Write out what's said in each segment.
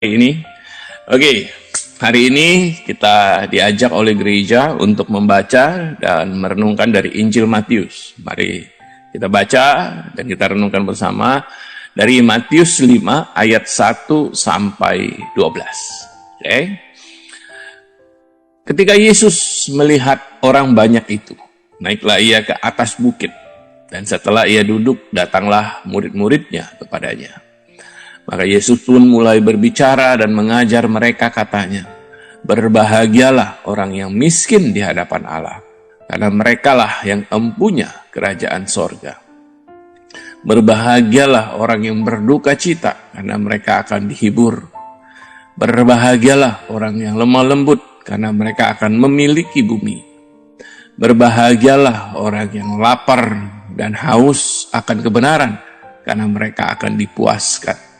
ini. Oke, hari ini kita diajak oleh gereja untuk membaca dan merenungkan dari Injil Matius. Mari kita baca dan kita renungkan bersama dari Matius 5 ayat 1 sampai 12. Oke. Ketika Yesus melihat orang banyak itu, naiklah ia ke atas bukit, dan setelah ia duduk, datanglah murid-muridnya kepadanya. Maka Yesus pun mulai berbicara dan mengajar mereka, katanya, "Berbahagialah orang yang miskin di hadapan Allah, karena merekalah yang empunya kerajaan sorga. Berbahagialah orang yang berduka cita, karena mereka akan dihibur. Berbahagialah orang yang lemah lembut, karena mereka akan memiliki bumi. Berbahagialah orang yang lapar dan haus akan kebenaran, karena mereka akan dipuaskan.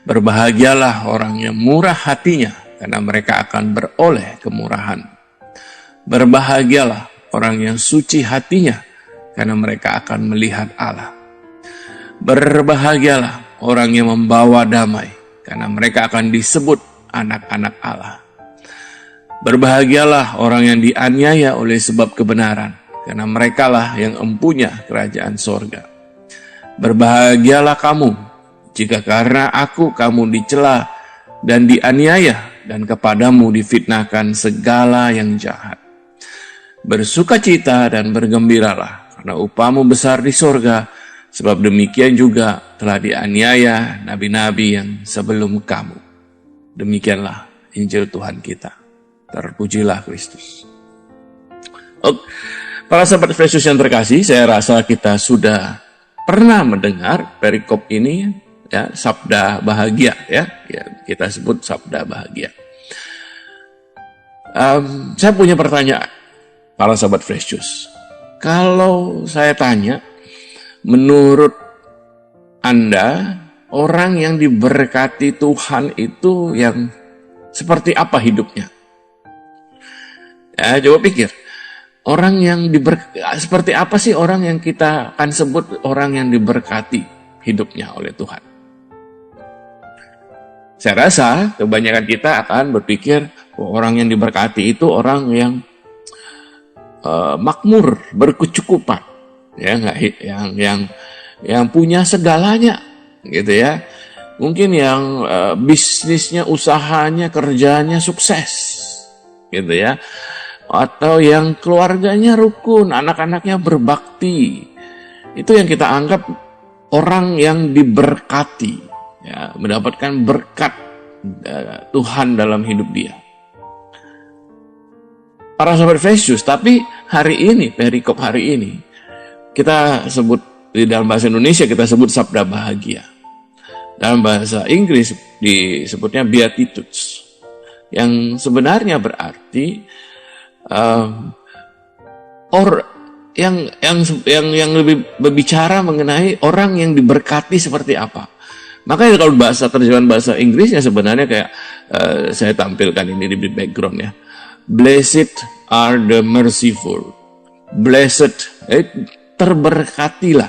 Berbahagialah orang yang murah hatinya, karena mereka akan beroleh kemurahan. Berbahagialah orang yang suci hatinya, karena mereka akan melihat Allah. Berbahagialah orang yang membawa damai, karena mereka akan disebut anak-anak Allah. Berbahagialah orang yang dianiaya oleh sebab kebenaran, karena merekalah yang empunya kerajaan sorga. Berbahagialah kamu, jika karena aku kamu dicela dan dianiaya, dan kepadamu difitnahkan segala yang jahat. Bersukacita dan bergembiralah, karena upahmu besar di sorga, sebab demikian juga telah dianiaya nabi-nabi yang sebelum kamu." Demikianlah Injil Tuhan kita. Terpujilah Kristus. Para sahabat Yesus yang terkasih, saya rasa kita sudah pernah mendengar perikop ini, ya, sabda bahagia, ya kita sebut sabda bahagia. Saya punya pertanyaan, para sahabat Fresh Juice. Kalau saya tanya, menurut Anda, orang yang diberkati Tuhan itu yang seperti apa hidupnya? Ya, coba pikir. Orang yang seperti apa sih orang yang kita akan sebut orang yang diberkati hidupnya oleh Tuhan? Saya rasa kebanyakan kita akan berpikir orang yang diberkati itu orang yang makmur, berkecukupan, ya, yang punya segalanya, gitu ya. Mungkin yang bisnisnya, usahanya, kerjanya sukses, gitu ya. Atau yang keluarganya rukun, anak-anaknya berbakti. Itu yang kita anggap orang yang diberkati, ya, mendapatkan berkat Tuhan dalam hidup dia. Para sahabat Yesus, tapi hari ini, perikop hari ini, kita sebut, di dalam bahasa Indonesia kita sebut sabda bahagia. Dalam bahasa Inggris disebutnya Beatitudes, yang sebenarnya berarti yang lebih berbicara mengenai orang yang diberkati seperti apa. Makanya kalau terjemahan bahasa Inggrisnya sebenarnya kayak saya tampilkan ini di background, ya. Blessed are the merciful. Blessed, terberkatilah,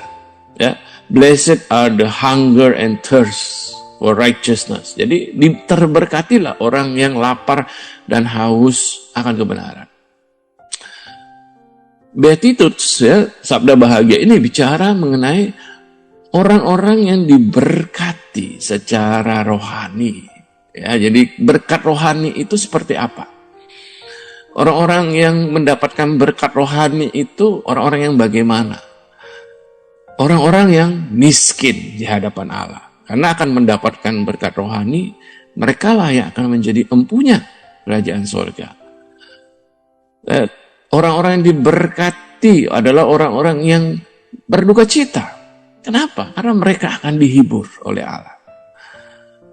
ya. Blessed are the hunger and thirst for righteousness. Jadi terberkatilah orang yang lapar dan haus akan kebenaran. Beatitudes, ya, sabda bahagia ini bicara mengenai orang-orang yang diberkati secara rohani. Ya, jadi berkat rohani itu seperti apa? Orang-orang yang mendapatkan berkat rohani itu orang-orang yang bagaimana? Orang-orang yang miskin di hadapan Allah. Karena akan mendapatkan berkat rohani, merekalah yang akan menjadi empunya kerajaan sorga. Orang-orang yang diberkati adalah orang-orang yang berduka cita. Kenapa? Karena mereka akan dihibur oleh Allah.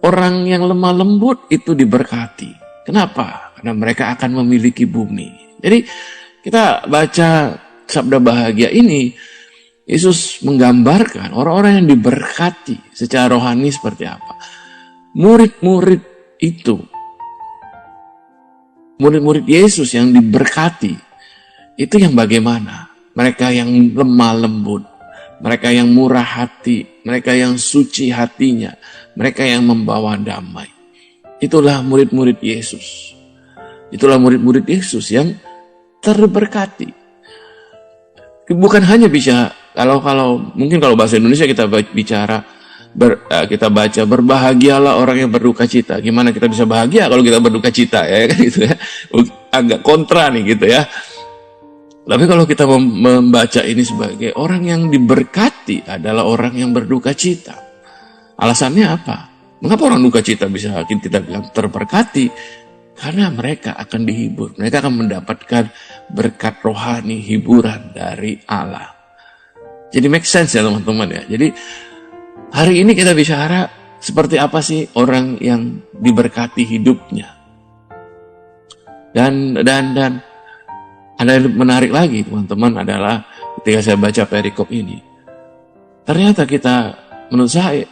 Orang yang lemah lembut itu diberkati. Kenapa? Karena mereka akan memiliki bumi. Jadi kita baca sabda bahagia ini, Yesus menggambarkan orang-orang yang diberkati secara rohani seperti apa. Murid-murid itu, murid-murid Yesus yang diberkati, itu yang bagaimana? Mereka yang lemah lembut, mereka yang murah hati, mereka yang suci hatinya, mereka yang membawa damai. Itulah murid-murid Yesus. Itulah murid-murid Yesus yang terberkati. Bukan hanya bisa, mungkin kalau bahasa Indonesia kita bicara, kita baca berbahagialah orang yang berduka cita. Gimana kita bisa bahagia kalau kita berduka cita, ya kan gitu ya. Agak kontra nih gitu ya. Tapi kalau kita membaca ini sebagai orang yang diberkati adalah orang yang berduka cita. Alasannya apa? Mengapa orang duka cita bisa kita bilang terberkati? Karena mereka akan dihibur. Mereka akan mendapatkan berkat rohani, hiburan dari Allah. Jadi make sense ya teman-teman ya. Jadi hari ini kita bicara seperti apa sih orang yang diberkati hidupnya. Dan ada yang menarik lagi teman-teman adalah ketika saya baca perikop ini. Ternyata menurut saya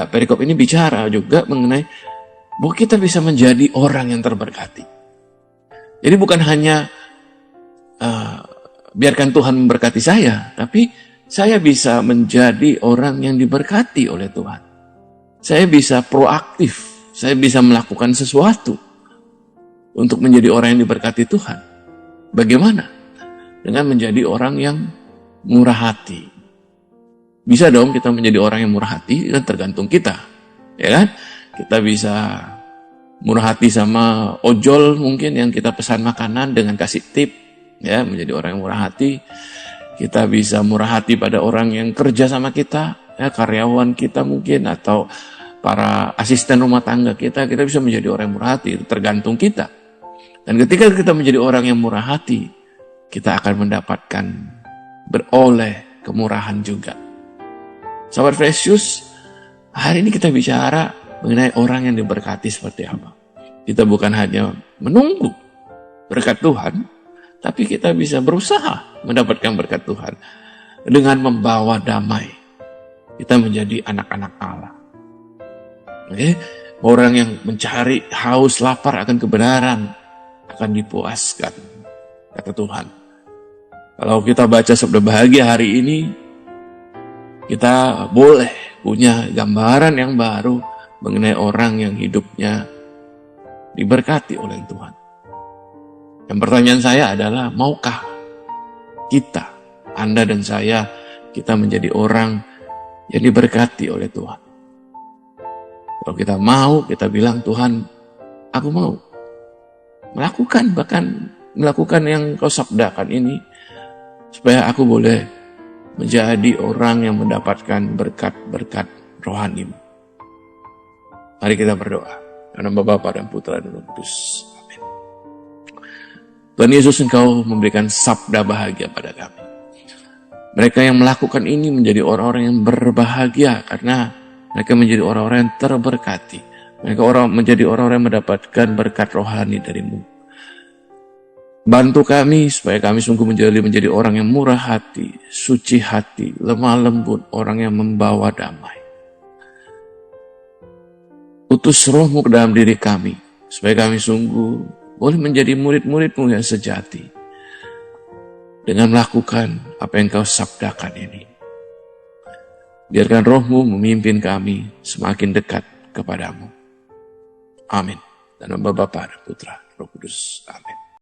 perikop ini bicara juga mengenai bahwa kita bisa menjadi orang yang terberkati. Jadi bukan hanya biarkan Tuhan memberkati saya, tapi saya bisa menjadi orang yang diberkati oleh Tuhan. Saya bisa proaktif, saya bisa melakukan sesuatu untuk menjadi orang yang diberkati Tuhan. Bagaimana? Dengan menjadi orang yang murah hati. Bisa dong kita menjadi orang yang murah hati, kan tergantung kita. Ya kan? Kita bisa murah hati sama ojol mungkin yang kita pesan makanan dengan kasih tip, ya, menjadi orang yang murah hati. Kita bisa murah hati pada orang yang kerja sama kita, ya, karyawan kita mungkin, atau para asisten rumah tangga kita bisa menjadi orang yang murah hati, itu tergantung kita. Dan ketika kita menjadi orang yang murah hati, kita akan mendapatkan beroleh kemurahan juga. Sahabat Precious, hari ini kita bicara mengenai orang yang diberkati seperti apa. Kita bukan hanya menunggu berkat Tuhan, tapi kita bisa berusaha mendapatkan berkat Tuhan dengan membawa damai. Kita menjadi anak-anak Allah. Oke? Orang yang mencari haus lapar akan kebenaran akan dipuaskan, kata Tuhan. Kalau kita baca sabda bahagia hari ini, kita boleh punya gambaran yang baru mengenai orang yang hidupnya diberkati oleh Tuhan. Dan pertanyaan saya adalah, maukah kita, Anda dan saya, kita menjadi orang yang diberkati oleh Tuhan? Kalau kita mau, kita bilang, Tuhan, aku mau melakukan yang kau sabdakan ini, supaya aku boleh menjadi orang yang mendapatkan berkat-berkat rohani. Mari kita berdoa. Dalam nama Bapa dan Putra dan Roh Kudus. Amin. Tuhan Yesus, Engkau memberikan sabda bahagia pada kami. Mereka yang melakukan ini menjadi orang-orang yang berbahagia karena mereka menjadi orang-orang yang terberkati. Mereka menjadi orang-orang yang mendapatkan berkat rohani dari-Mu. Bantu kami supaya kami sungguh menjadi orang yang murah hati, suci hati, lemah lembut, orang yang membawa damai. Utus Roh-Mu ke dalam diri kami, supaya kami sungguh boleh menjadi murid-murid-Mu yang sejati, dengan melakukan apa yang Kau sabdakan ini. Biarkan Roh-Mu memimpin kami semakin dekat kepadamu. Amin. Dalam nama Bapa dan Putra, Roh Kudus. Amin.